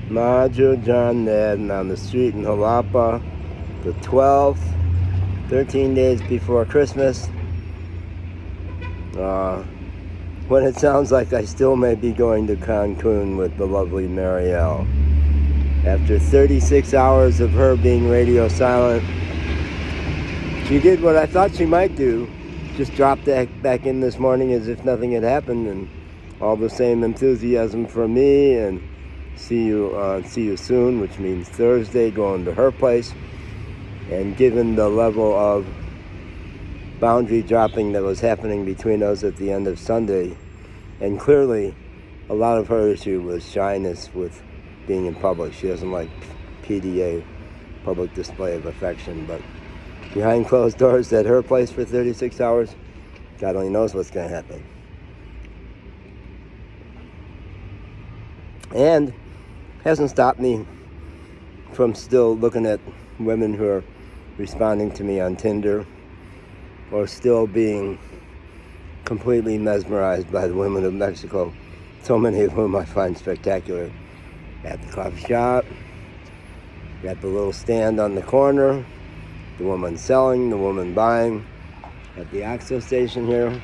Majo John Ned on the street in Jalapa, the 12th, 13 days before Christmas. When it sounds like I still may be going to Cancun with the lovely Marielle. After 36 hours of her being radio silent, she did what I thought she might do. Just dropped back in this morning as if nothing had happened, and all the same enthusiasm for me, and see you soon, which means Thursday, going to her place. And given the level of boundary dropping that was happening between us at the end of Sunday, and clearly a lot of her issue was shyness with being in public. She doesn't like PDA, public display of affection, but behind closed doors at her place for 36 hours, God only knows what's going to happen. And hasn't stopped me from still looking at women who are responding to me on Tinder, or still being completely mesmerized by the women of Mexico, so many of whom I find spectacular. At the coffee shop, at the little stand on the corner, the woman selling, the woman buying, at the Axo station here.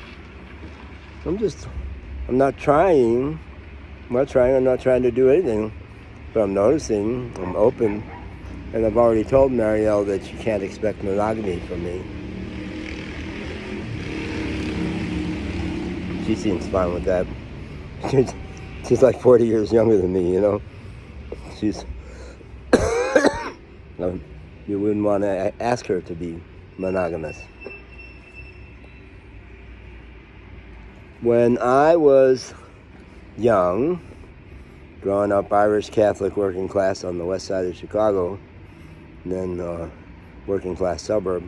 I'm not trying to do anything, but I'm noticing, I'm open, and I've already told Marielle that she can't expect monogamy from me. She seems fine with that. She's like 40 years younger than me, you know. She's... You wouldn't want to ask her to be monogamous. When I was young, growing up Irish Catholic working class on the west side of Chicago, and then working class suburb,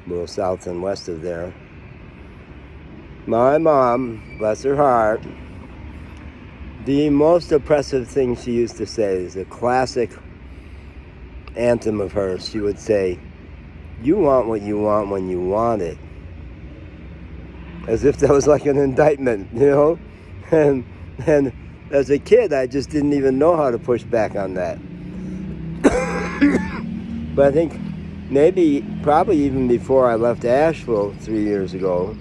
a little south and west of there, my mom, bless her heart, the most oppressive thing she used to say is a classic anthem of hers. She would say, "You want what you want when you want it." As if that was like an indictment, you know? And as a kid, I just didn't even know how to push back on that. But I think probably even before I left Asheville 3 years ago,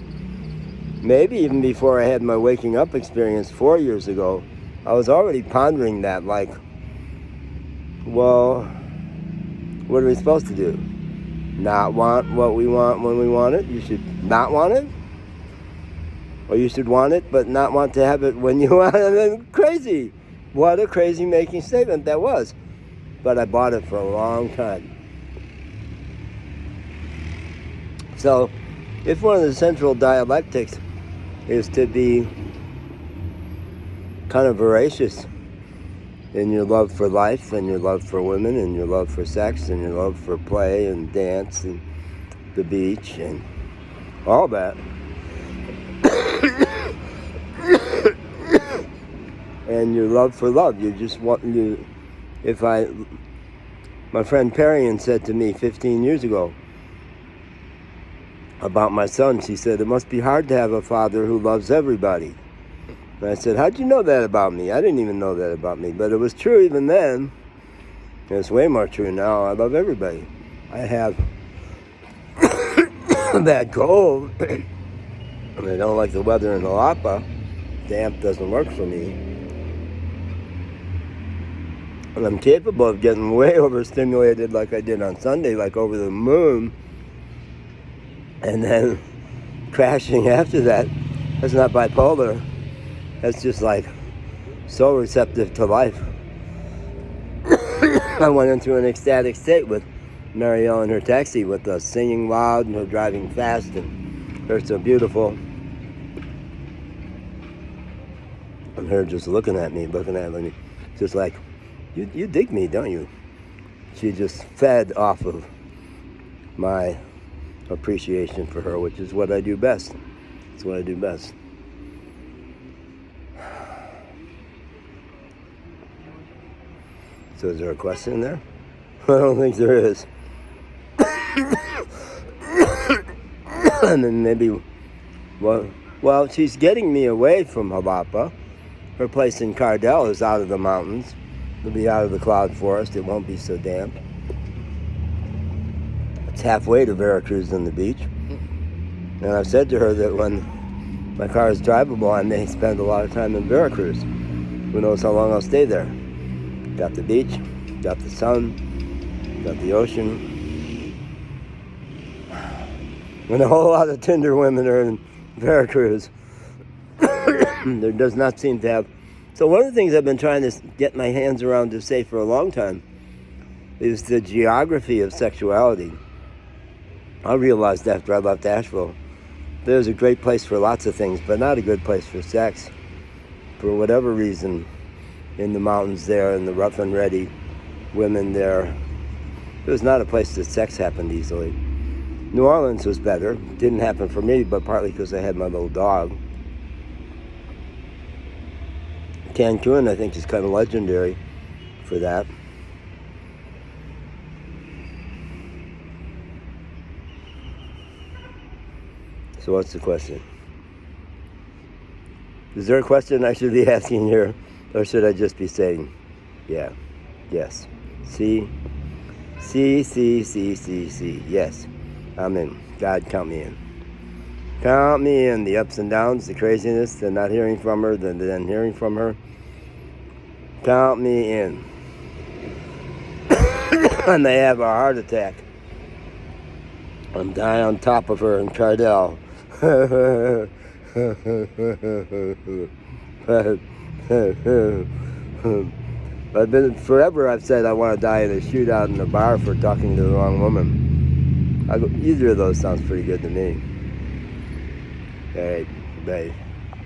maybe even before I had my waking up experience 4 years ago, I was already pondering that, like, well, what are we supposed to do? Not want what we want when we want it? You should not want it? Or you should want it but not want to have it when you want it? Crazy. What a crazy making statement that was. But I bought it for a long time. So, if one of the central dialectics is to be kind of voracious in your love for life, and your love for women, and your love for sex, and your love for play and dance and the beach and all that, and your love for love, you just want you. My friend Perian said to me 15 years ago about my son, she said, "It must be hard to have a father who loves everybody." And I said, "How'd you know that about me?" I didn't even know that about me, but it was true even then. And it's way more true now. I love everybody. I have that cold, and I don't like the weather in Jalapa. Damp doesn't work for me. And I'm capable of getting way overstimulated like I did on Sunday, like over the moon, and then crashing after that. That's not bipolar. That's just like so receptive to life. I went into an ecstatic state with Marielle in her taxi, with us singing loud and her driving fast and her so beautiful. And her just looking at me, just like, you dig me, don't you? She just fed off of my appreciation for her, which is what I do best. It's what I do best. So is there a question there? I don't think there is. And then maybe, well, she's getting me away from Jalapa. Her place in Cardell is out of the mountains. It'll be out of the cloud forest. It won't be so damp. It's halfway to Veracruz and the beach. And I've said to her that when my car is drivable, I may spend a lot of time in Veracruz. Who knows how long I'll stay there. Got the beach, got the sun, got the ocean. And a whole lot of Tinder women are in Veracruz. There does not seem to have. So one of the things I've been trying to get my hands around to say for a long time is the geography of sexuality. I realized after I left Asheville, there's a great place for lots of things, but not a good place for sex. For whatever reason, in the mountains there, in the rough and ready women there, it was not a place that sex happened easily. New Orleans was better. Didn't happen for me, but partly because I had my little dog. Cancun, I think, is kind of legendary for that. So what's the question? Is there a question I should be asking here? Or should I just be saying, yeah, yes, see, yes, I'm in. God, count me in. Count me in. The ups and downs, the craziness, the not hearing from her, the then hearing from her. Count me in. I may have a heart attack. I'm dying on top of her in Cardell. I've said I want to die in a shootout in a bar for talking to the wrong woman. Either of those sounds pretty good to me. All right, bye.